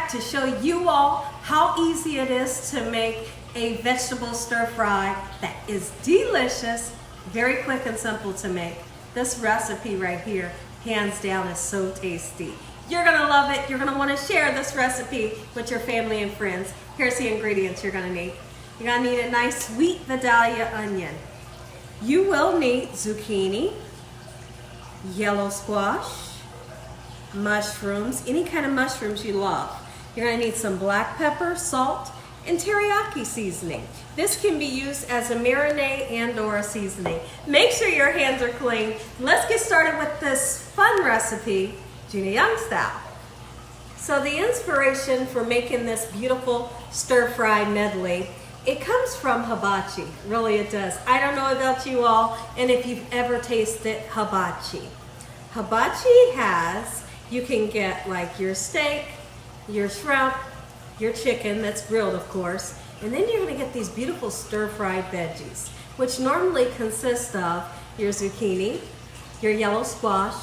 back to show you all how easy it is to make a vegetable stir fry that is delicious, very quick and simple to make. This recipe right here, hands down, is so tasty. You're gonna love it. You're gonna wanna share this recipe with your family and friends. Here's the ingredients you're gonna need. You're gonna need a nice sweet Vidalia onion. You will need zucchini, yellow squash, mushrooms, any kind of mushrooms you love. You're gonna need some black pepper, salt, and teriyaki seasoning. This can be used as a marinade and or a seasoning. Make sure your hands are clean. Let's get started with this fun recipe, Gina Young style. So the inspiration for making this beautiful stir-fry medley, it comes from hibachi, really it does. I don't know about you all, and if you've ever tasted hibachi. Hibachi has, you can get like your steak, your shrimp, your chicken that's grilled of course, and then you're gonna get these beautiful stir-fried veggies, which normally consist of your zucchini, your yellow squash,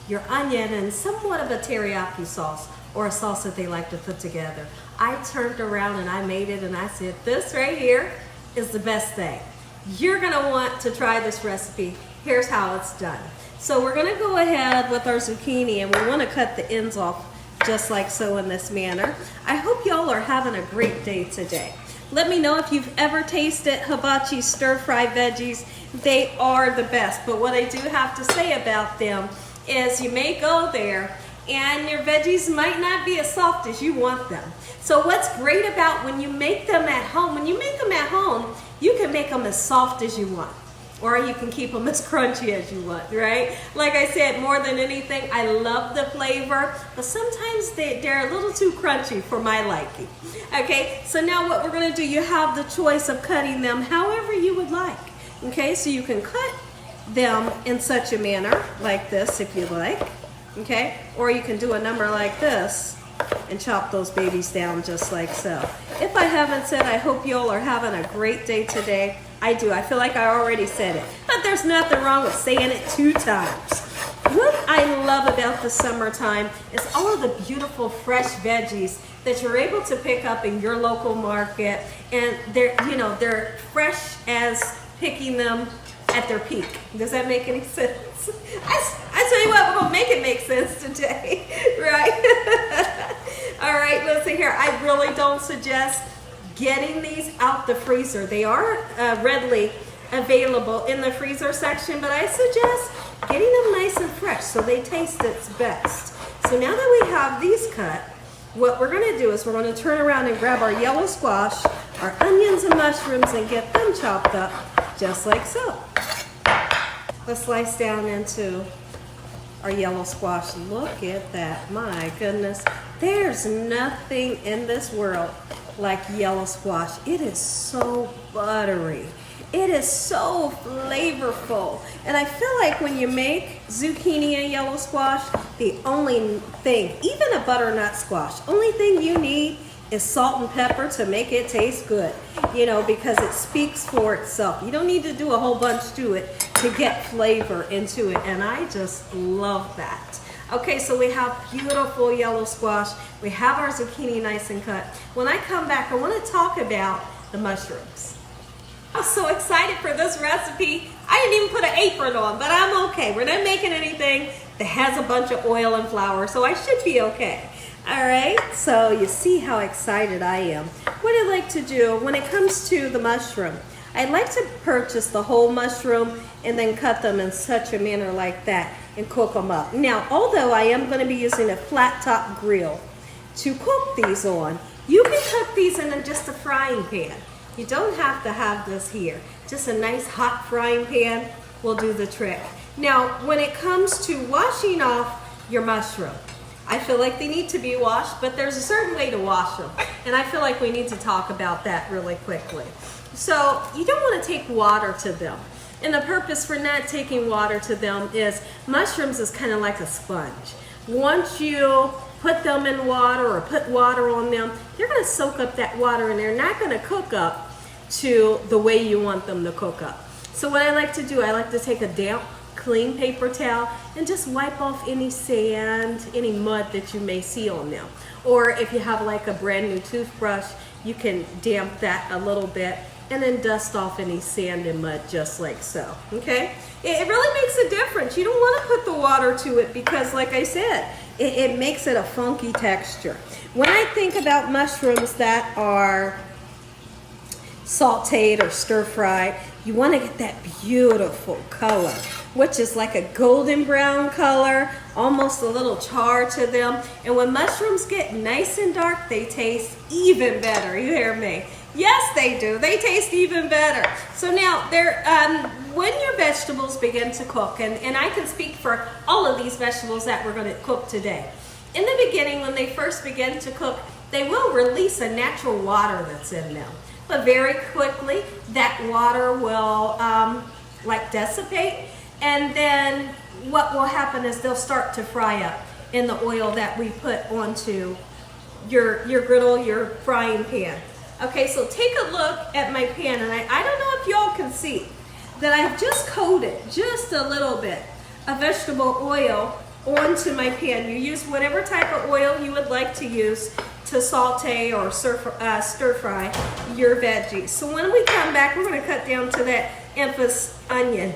your onion, and somewhat of a teriyaki sauce, or a sauce that they like to put together. I turned around and I made it and I said, this right here is the best thing. You're gonna want to try this recipe. Here's how it's done. So we're gonna go ahead with our zucchini and we wanna cut the ends off just like so in this manner. I hope y'all are having a great day today. Let me know if you've ever tasted hibachi stir-fried veggies. They are the best, but what I do have to say about them is you may go there and your veggies might not be as soft as you want them. So what's great about when you make them at home, you can make them as soft as you want, or you can keep them as crunchy as you want, right? Like I said, more than anything, I love the flavor, but sometimes they're a little too crunchy for my liking. Okay, so now what we're gonna do, you have the choice of cutting them however you would like. Okay, so you can cut them in such a manner, like this if you like, okay? Or you can do a number like this and chop those babies down just like so. If I haven't said, I hope you all are having a great day today. I do. I feel like I already said it, but there's nothing wrong with saying it 2 times. What I love about the summertime is all of the beautiful fresh veggies that you're able to pick up in your local market, and they're fresh as picking them at their peak. Does that make any sense? I tell you what, we're gonna make it make sense today, right? All right, listen here. I really don't suggest getting these out the freezer. They are readily available in the freezer section, but I suggest getting them nice and fresh so they taste its best. So now that we have these cut, what we're gonna do is we're gonna turn around and grab our yellow squash, our onions and mushrooms, and get them chopped up just like so. Let's slice down into our yellow squash. Look at that, my goodness. There's nothing in this world like yellow squash. It is so buttery. It is so flavorful. And I feel like when you make zucchini and yellow squash, the only thing, even a butternut squash, only thing you need is salt and pepper to make it taste good, because it speaks for itself. You don't need to do a whole bunch to it to get flavor into it, and I just love that. Okay, so we have beautiful yellow squash. We have our zucchini nice and cut. When I come back, I want to talk about the mushrooms. I'm so excited for this recipe. I didn't even put an apron on, but I'm okay. We're not making anything that has a bunch of oil and flour, so I should be okay. All right, so you see how excited I am. What I like to do when it comes to the mushroom, I like to purchase the whole mushroom and then cut them in such a manner like that and cook them up. Now, although I am going to be using a flat top grill to cook these on, you can cook these in just a frying pan. You don't have to have this here. Just a nice hot frying pan will do the trick. Now, when it comes to washing off your mushroom, I feel like they need to be washed, but there's a certain way to wash them. And I feel like we need to talk about that really quickly. So you don't want to take water to them. And the purpose for not taking water to them is mushrooms is kind of like a sponge. Once you put them in water or put water on them, they're going to soak up that water and they're not going to cook up to the way you want them to cook up. So what I like to do, I like to take a damp, clean paper towel and just wipe off any sand, any mud that you may see on them. Or if you have like a brand new toothbrush, you can damp that a little bit and then dust off any sand and mud just like so, okay? It really makes a difference. You don't want to put the water to it because, like I said, it makes it a funky texture. When I think about mushrooms that are sauteed or stir-fried, you want to get that beautiful color, which is like a golden brown color, almost a little char to them. And when mushrooms get nice and dark, they taste even better. You hear me? Yes, they do. They taste even better. So now, when your vegetables begin to cook, and I can speak for all of these vegetables that we're going to cook today. In the beginning, when they first begin to cook, they will release a natural water that's in them. But very quickly, that water will like dissipate, and then what will happen is they'll start to fry up in the oil that we put onto your griddle, your frying pan. Okay, so take a look at my pan, and I don't know if y'all can see that I've just coated just a little bit of vegetable oil onto my pan. You use whatever type of oil you would like to use to saute or stir fry your veggies. So when we come back, we're going to cut down to that infamous onion.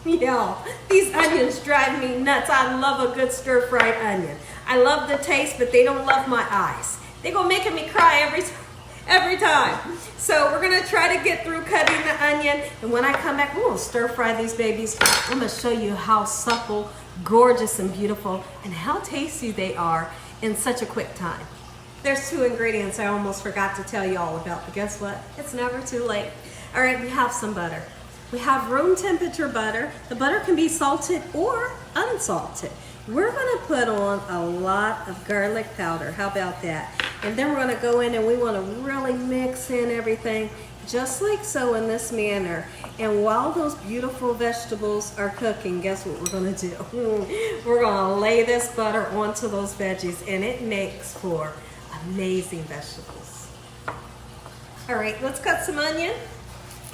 Y'all, these onions drive me nuts. I love a good stir-fried onion. I love the taste, but they don't love my eyes. They're going to make me cry every time. So we're going to try to get through cutting the onion, and when I come back, we're going to stir-fry these babies. I'm going to show you how supple, gorgeous, and beautiful, and how tasty they are in such a quick time. There's 2 ingredients I almost forgot to tell you all about, but guess what? It's never too late. All right, we have some butter. We have room temperature butter. The butter can be salted or unsalted. We're gonna put on a lot of garlic powder. How about that? And then we're gonna go in and we wanna really mix in everything just like so in this manner. And while those beautiful vegetables are cooking, guess what we're gonna do? We're gonna lay this butter onto those veggies, and it makes for amazing vegetables. All right, let's cut some onion.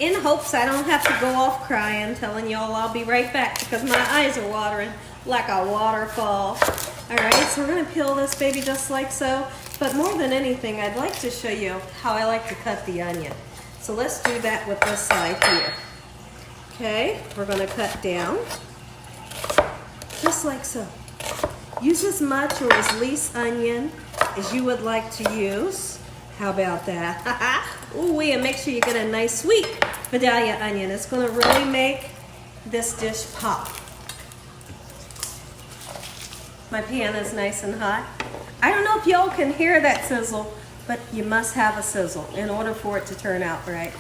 In hopes I don't have to go off crying, telling y'all I'll be right back because my eyes are watering like a waterfall. All right, so we're gonna peel this baby just like so. But more than anything, I'd like to show you how I like to cut the onion. So let's do that with this side here. Okay, we're gonna cut down just like so. Use as much or as least onion as you would like to use. How about that? Ooh, and make sure you get a nice sweet Vidalia onion. It's gonna really make this dish pop. My pan is nice and hot. I don't know if y'all can hear that sizzle, but you must have a sizzle in order for it to turn out right.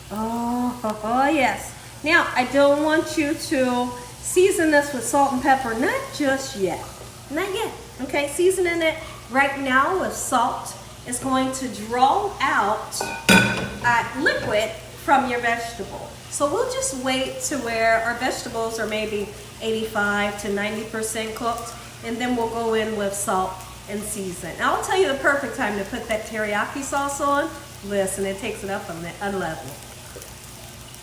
Oh yes. Now, I don't want you to season this with salt and pepper, not just yet. Not yet, okay? Seasoning it right now with salt is going to draw out liquid from your vegetable. So we'll just wait to where our vegetables are maybe 85 to 90% cooked, and then we'll go in with salt and season. Now, I'll tell you the perfect time to put that teriyaki sauce on. Listen, it takes it up a level.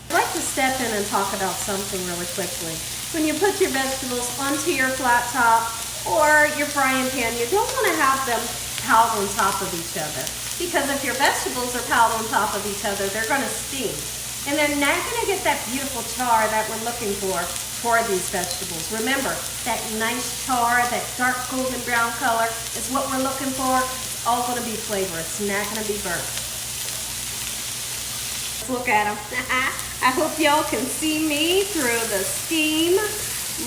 I'd like to step in and talk about something really quickly. When you put your vegetables onto your flat top or your frying pan, you don't want to have them piled on top of each other. Because if your vegetables are piled on top of each other, they're going to steam. And they're not going to get that beautiful char that we're looking for these vegetables. Remember, that nice char, that dark golden brown color is what we're looking for. It's all going to be flavor. It's not going to be burnt. Let's look at them. I hope y'all can see me through the steam.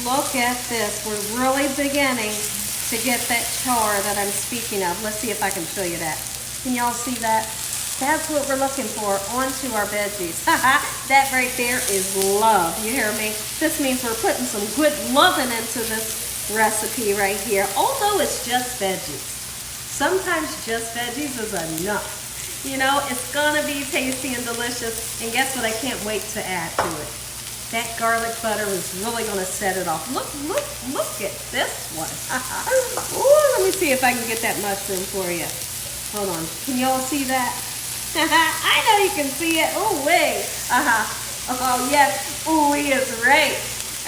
Look at this. We're really beginning to get that char that I'm speaking of. Let's see if I can show you that. Can y'all see that? That's what we're looking for onto our veggies. That right there is love. You hear me? This means we're putting some good loving into this recipe right here. Although it's just veggies. Sometimes just veggies is enough. You know, it's gonna be tasty and delicious. And guess what? I can't wait to add to it. That garlic butter is really gonna set it off. Look at this one. Ooh, let me see if I can get that mushroom for you. Hold on. Can y'all see that? I know you can see it. Ooh, wait. Oh, yes. Ooh, he is right.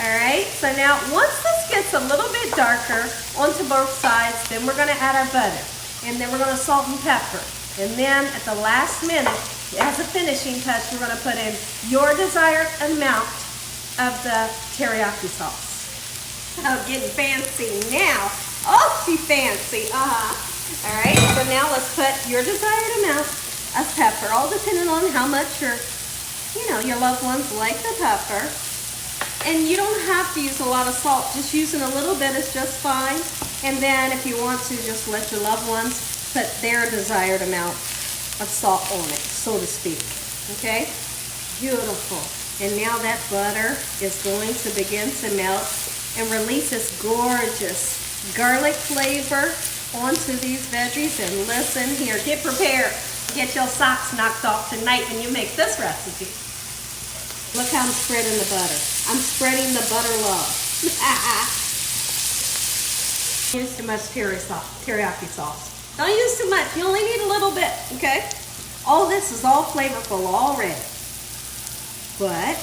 All right. So now, once this gets a little bit darker onto both sides, then we're going to add our butter. And then we're gonna salt and pepper. And then at the last minute, as a finishing touch, we're gonna put in your desired amount of the teriyaki sauce. Oh, getting fancy now. Oh, she's fancy, All right, so now let's put your desired amount of pepper, all depending on how much your loved ones like the pepper. And you don't have to use a lot of salt, just using a little bit is just fine. And then if you want to, just let your loved ones put their desired amount of salt on it, so to speak, okay? Beautiful. And now that butter is going to begin to melt and release this gorgeous garlic flavor onto these veggies. And listen here, get prepared. Get your socks knocked off tonight when you make this recipe. Look how I'm spreading the butter. I'm spreading the butter love. Use too much teriyaki sauce. Don't use too much. You only need a little bit, okay? All this is all flavorful already. But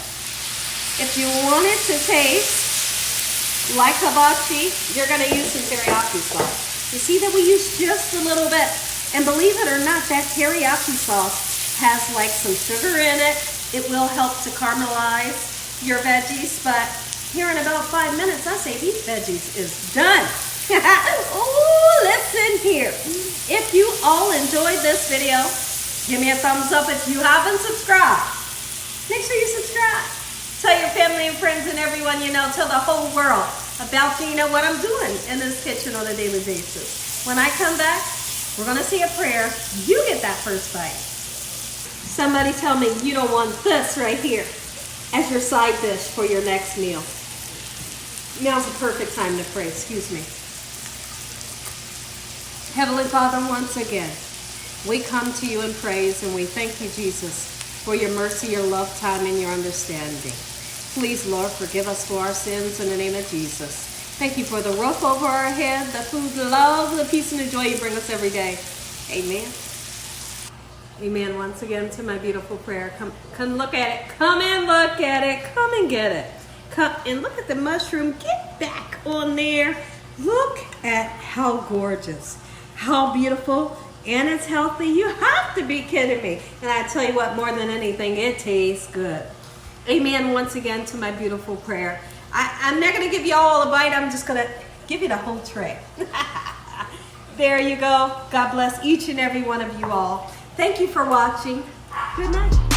if you want it to taste like hibachi, you're going to use some teriyaki sauce. You see that we use just a little bit. And believe it or not, that teriyaki sauce has like some sugar in it. It will help to caramelize your veggies. But here in about 5 minutes, I say these veggies is done. Oh, listen here. If you all enjoyed this video, give me a thumbs up. If you haven't subscribed, make sure you subscribe. Tell your family and friends and everyone you know, tell the whole world about Gina, what I'm doing in this kitchen on a daily basis. When I come back, we're gonna say a prayer. You get that first bite. Somebody tell me you don't want this right here as your side dish for your next meal. Now's the perfect time to pray, excuse me. Heavenly Father, once again, we come to you in praise and we thank you, Jesus, for your mercy, your love, time, and your understanding. Please, Lord, forgive us for our sins in the name of Jesus. Thank you for the roof over our head, the food, the love, the peace, and the joy you bring us every day. Amen. Amen. Once again to my beautiful prayer. Come look at it. Come and look at it. Come and get it. Come and look at the mushroom. Get back on there. Look at how gorgeous, how beautiful, and it's healthy. You have to be kidding me. And I tell you what, more than anything, it tastes good. Amen. Once again to my beautiful prayer. I'm not going to give you all a bite. I'm just going to give you the whole tray. There you go. God bless each and every one of you all. Thank you for watching. Good night.